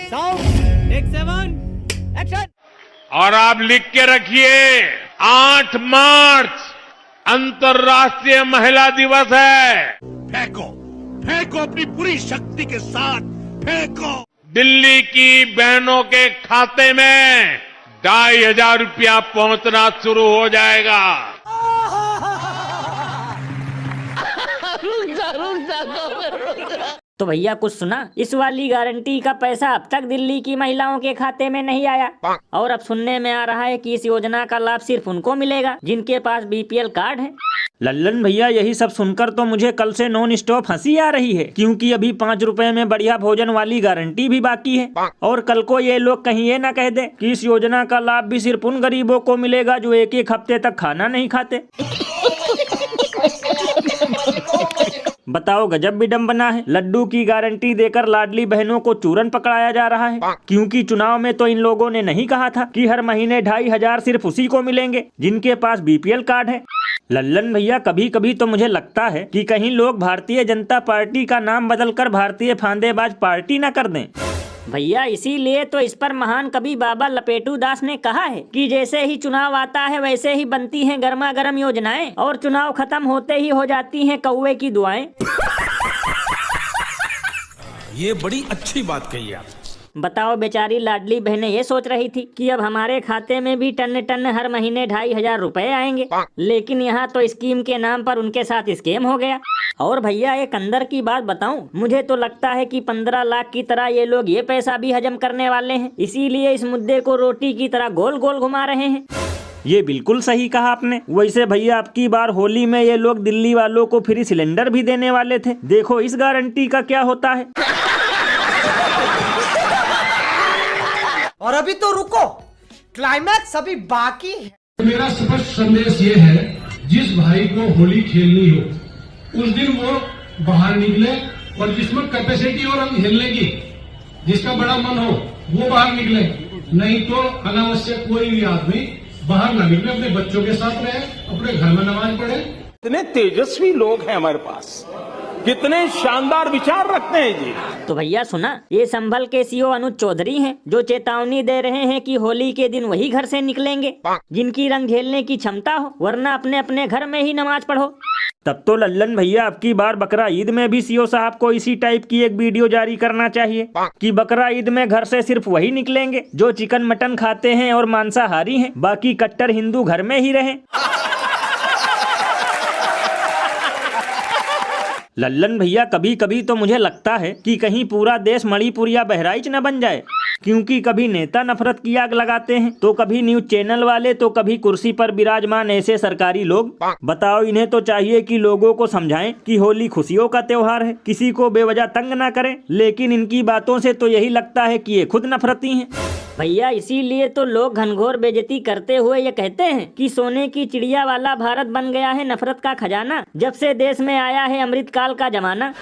Sound take 7 action. और आप लिख के रखिए 8 मार्च अंतर्राष्ट्रीय महिला दिवस है। फेंको फेंको अपनी पूरी शक्ति के साथ फेंको। दिल्ली की बहनों के खाते में 2,500 रुपया पहुंचना शुरू हो जाएगा। तो भैया कुछ सुना, इस वाली गारंटी का पैसा अब तक दिल्ली की महिलाओं के खाते में नहीं आया और अब सुनने में आ रहा है कि इस योजना का लाभ सिर्फ उनको मिलेगा जिनके पास बीपीएल कार्ड है। लल्लन भैया यही सब सुनकर तो मुझे कल से नॉन स्टॉप हंसी आ रही है, क्योंकि अभी 5 रुपए में बढ़िया भोजन वाली गारंटी भी बाकी है। और कल को ये लोग कहीं ये ना कह दे कि इस योजना का लाभ भी सिर्फ उन गरीबों को मिलेगा जो एक एक हफ्ते तक खाना नहीं खाते। बताओ, गजब विडंबना है। लड्डू की गारंटी देकर लाडली बहनों को चूरन पकड़ाया जा रहा है, क्योंकि चुनाव में तो इन लोगों ने नहीं कहा था कि हर महीने 2,500 सिर्फ उसी को मिलेंगे जिनके पास बीपीएल कार्ड है। लल्लन भैया कभी कभी तो मुझे लगता है कि कहीं लोग भारतीय जनता पार्टी का नाम बदलकर भारतीय फांदेबाज पार्टी न कर दें। भैया इसीलिए तो इस पर महान कवि बाबा लपेटू दास ने कहा है कि जैसे ही चुनाव आता है वैसे ही बनती हैं गर्मा गर्म योजनाएं और चुनाव खत्म होते ही हो जाती हैं कौवे की दुआएं। ये बड़ी अच्छी बात कही आप। बताओ, बेचारी लाडली बहनें ये सोच रही थी कि अब हमारे खाते में भी टन टन हर महीने 2,500 रुपए आएंगे, लेकिन यहाँ तो स्कीम के नाम पर उनके साथ स्कैम हो गया। और भैया एक अंदर की बात बताऊं, मुझे तो लगता है कि 15 लाख की तरह ये लोग ये पैसा भी हजम करने वाले हैं, इसीलिए इस मुद्दे को रोटी की तरह गोल गोल घुमा रहे हैं। ये बिल्कुल सही कहा आपने। वैसे भैया अब की बार होली में ये लोग दिल्ली वालों को फ्री सिलेंडर भी देने वाले थे। देखो इस गारंटी का क्या होता है। और अभी तो रुको, क्लाइमैक्स अभी बाकी है। मेरा स्पष्ट संदेश ये है, जिस भाई को होली खेलनी हो उस दिन वो बाहर निकले, और जिसमें कैपेसिटी और रंग खेलने की, जिसका बड़ा मन हो वो बाहर निकले, नहीं तो अनावश्यक कोई भी आदमी बाहर ना निकले, अपने बच्चों के साथ रहे, अपने घर में नमाज पढ़े। इतने तेजस्वी लोग हैं हमारे पास, कितने शानदार विचार रखते हैं जी। तो भैया सुना, ये संभल के सीओ अनुज चौधरी हैं जो चेतावनी दे रहे हैं कि होली के दिन वही घर से निकलेंगे जिनकी रंग झेलने की क्षमता हो, वरना अपने अपने घर में ही नमाज पढ़ो। तब तो लल्लन भैया अब की बार बकरा ईद में भी सीओ साहब को इसी टाइप की एक वीडियो जारी करना चाहिए कि बकरा ईद में घर से सिर्फ वही निकलेंगे जो चिकन मटन खाते हैं और मांसाहारी हैं, बाकी कट्टर हिंदू घर में ही रहें। लल्लन भैया कभी कभी तो मुझे लगता है कि कहीं पूरा देश मणिपुर या बहराइच न बन जाए, क्योंकि कभी नेता नफरत की आग लगाते हैं तो कभी न्यूज चैनल वाले तो कभी कुर्सी पर विराजमान ऐसे सरकारी लोग। बताओ, इन्हें तो चाहिए कि लोगों को समझाएं कि होली खुशियों का त्योहार है, किसी को बेवजह तंग ना करें, लेकिन इनकी बातों से तो यही लगता है कि ये खुद नफरती हैं। भैया इसीलिए तो लोग घनघोर बेइज्जती करते हुए ये कहते हैं कि सोने की चिड़िया वाला भारत बन गया है नफरत का खजाना, जब से देश में आया है अमृतकाल का जमाना।